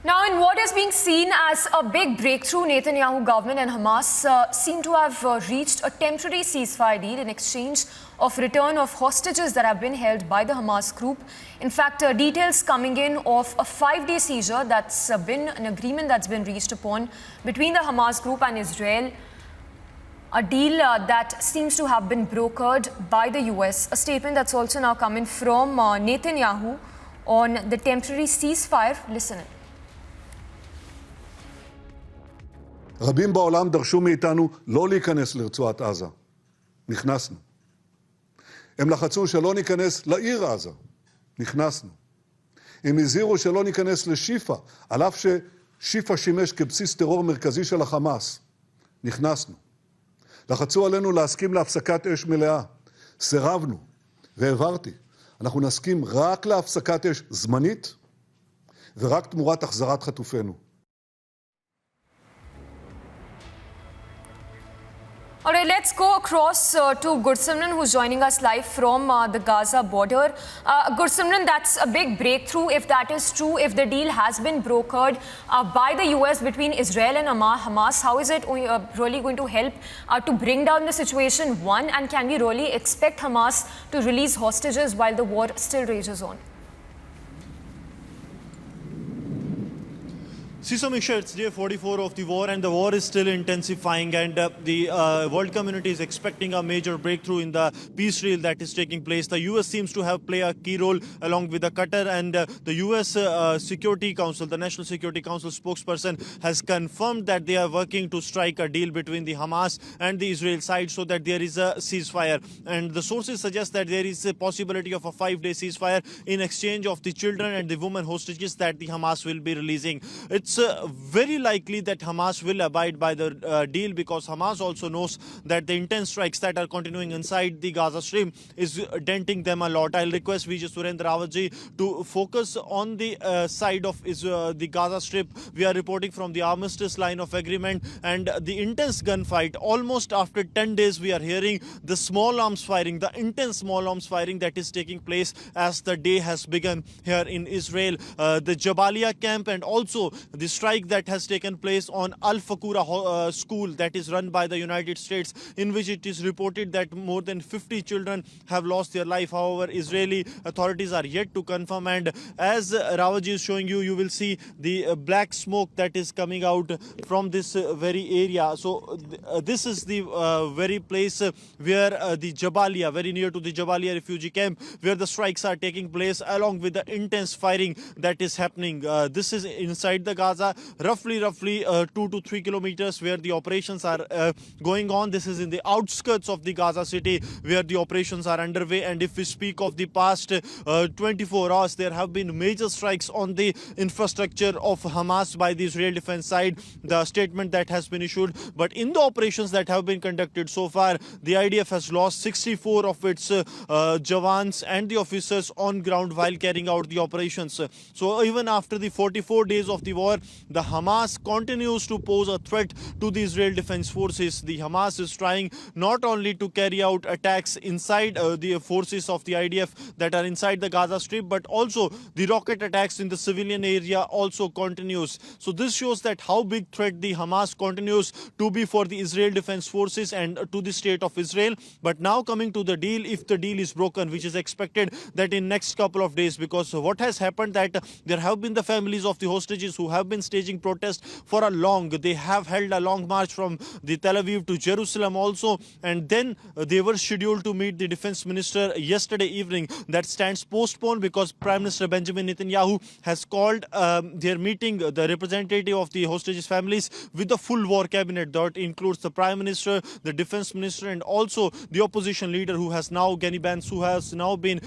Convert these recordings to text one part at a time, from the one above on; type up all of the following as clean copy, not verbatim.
Now, in what is being seen as a big breakthrough, Netanyahu government and Hamas seem to have reached a temporary ceasefire deal in exchange of return of hostages that have been held by the Hamas group. In fact, details coming in of a 5-day seizure that's been an agreement that's been reached upon between the Hamas group and Israel. A deal that seems to have been brokered by the US. A statement that's also now coming from Netanyahu on the temporary ceasefire. Listen in. רבים בעולם דרשו מאיתנו לא להיכנס לרצועת עזה. נכנסנו. הם לחצו שלא ניכנס לעיר עזה. נכנסנו. הם הזהירו שלא ניכנס לשיפה, על אף ששיפה שימש כבסיס טרור מרכזי של החמאס. נכנסנו. לחצו עלינו להסכים להפסקת אש מלאה. סירבנו והעברתי. אנחנו נסכים רק להפסקת אש זמנית ורק תמורת החזרת חטופינו. All right, let's go across to Gursimran, who's joining us live from the Gaza border. Gursimran, that's a big breakthrough if that is true, if the deal has been brokered by the US between Israel and Hamas. How is it really going to help to bring down the situation, one, and can we really expect Hamas to release hostages while the war still rages on? See, Samisha, it's day 44 of the war and the war is still intensifying, and the world community is expecting a major breakthrough in the peace deal that is taking place. The US seems to have played a key role along with the Qatar, and the US Security Council, the National Security Council spokesperson, has confirmed that they are working to strike a deal between the Hamas and the Israel side so that there is a ceasefire. And the sources suggest that there is a possibility of a 5-day ceasefire in exchange of the children and the women hostages that the Hamas will be releasing. It's very likely that Hamas will abide by the deal, because Hamas also knows that the intense strikes that are continuing inside the Gaza Strip is denting them a lot. I'll request Vijay Surendra Rawatji to focus on the side of the Gaza Strip. We are reporting from the armistice line of agreement, and the intense gunfight. Almost after 10 days, we are hearing the small arms firing, the intense small arms firing that is taking place as the day has begun here in Israel. The Jabalia camp and also the strike that has taken place on Al-Fakura school that is run by the United States, in which it is reported that more than 50 children have lost their life. However, Israeli authorities are yet to confirm, and as Rawatji is showing you, you will see the black smoke that is coming out from this very area. So this is the very place where the Jabalia, very near to the Jabalia refugee camp, where the strikes are taking place along with the intense firing that is happening. This is inside the Gaza, roughly 2 to 3 kilometers where the operations are going on. This is in the outskirts of the Gaza city where the operations are underway. And if we speak of the past 24 hours, there have been major strikes on the infrastructure of Hamas by the Israel defense side, the statement that has been issued. But in the operations that have been conducted so far, the IDF has lost 64 of its Jawans and the officers on ground while carrying out the operations. So even after the 44 days of the war, the Hamas continues to pose a threat to the Israel Defense Forces. The Hamas is trying not only to carry out attacks inside the forces of the IDF that are inside the Gaza Strip, but also the rocket attacks in the civilian area also continues. So this shows that how big threat the Hamas continues to be for the Israel Defense Forces and to the state of Israel. But now coming to the deal, if the deal is broken, which is expected that in next couple of days, because what has happened that there have been the families of the hostages who have been staging protests for a long. They have held a long march from the Tel Aviv to Jerusalem also, and then they were scheduled to meet the defense minister yesterday evening. That stands postponed because Prime Minister Benjamin Netanyahu has called their meeting, the representative of the hostages families, with the full war cabinet. That includes the Prime Minister, the defense minister, and also the opposition leader who has now, Gani Vance, who has now been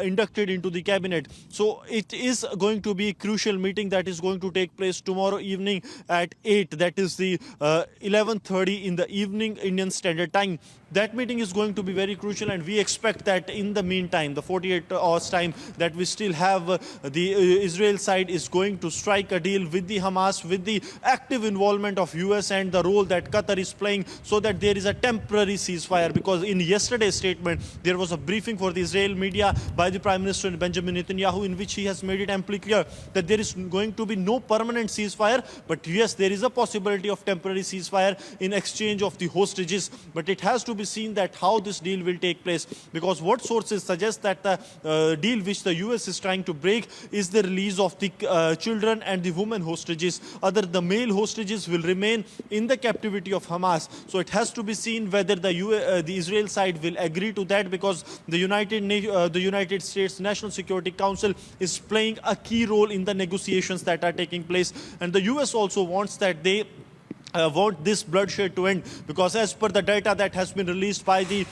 inducted into the cabinet. So it is going to be a crucial meeting that is going to take place tomorrow evening at 8. That is the 11:30 in the evening Indian Standard Time. That meeting is going to be very crucial, and we expect that in the meantime, the 48 hours time that we still have, the Israel side is going to strike a deal with the Hamas, with the active involvement of US and the role that Qatar is playing, so that there is a temporary ceasefire. Because in yesterday's statement, there was a briefing for the Israel media by the Prime Minister Benjamin Netanyahu, in which he has made it amply clear that there is going to be no permanent permanent ceasefire, but yes, there is a possibility of temporary ceasefire in exchange of the hostages. But it has to be seen that how this deal will take place, because what sources suggest that the deal which the US is trying to break is the release of the children and the women hostages. The male hostages will remain in the captivity of Hamas. So it has to be seen whether the Israel side will agree to that, because the United States National Security Council is playing a key role in the negotiations that are taking place, and the US also wants that they want this bloodshed to end, because as per the data that has been released by the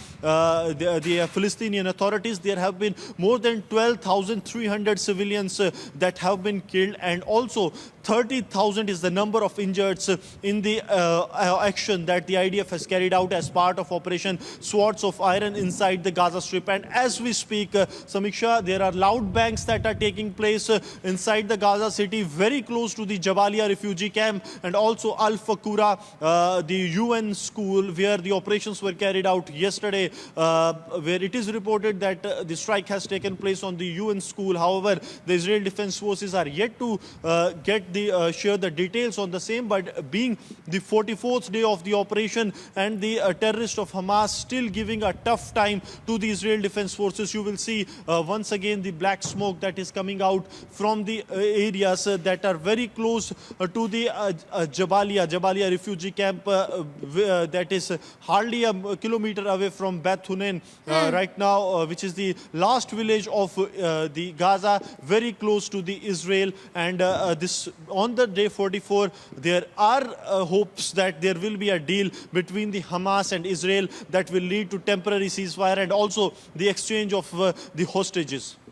Palestinian authorities, there have been more than 12,300 civilians that have been killed, and also 30,000 is the number of injured in the action that the IDF has carried out as part of Operation Swords of Iron inside the Gaza Strip. And as we speak, Samiksha, there are loud bangs that are taking place inside the Gaza city, very close to the Jabalia refugee camp, and also Al Fakura, the UN school where the operations were carried out yesterday, where it is reported that the strike has taken place on the UN school. However, the Israel Defense Forces are yet to share the details on the same, but being the 44th day of the operation and the terrorists of Hamas still giving a tough time to the Israel Defense Forces, you will see once again the black smoke that is coming out from the areas that are very close to the Jabalia refugee camp, that is hardly a kilometer away from Beth Hunain right now, which is the last village of the Gaza, very close to the Israel. And this on the day 44, there are hopes that there will be a deal between the Hamas and Israel that will lead to temporary ceasefire and also the exchange of the hostages.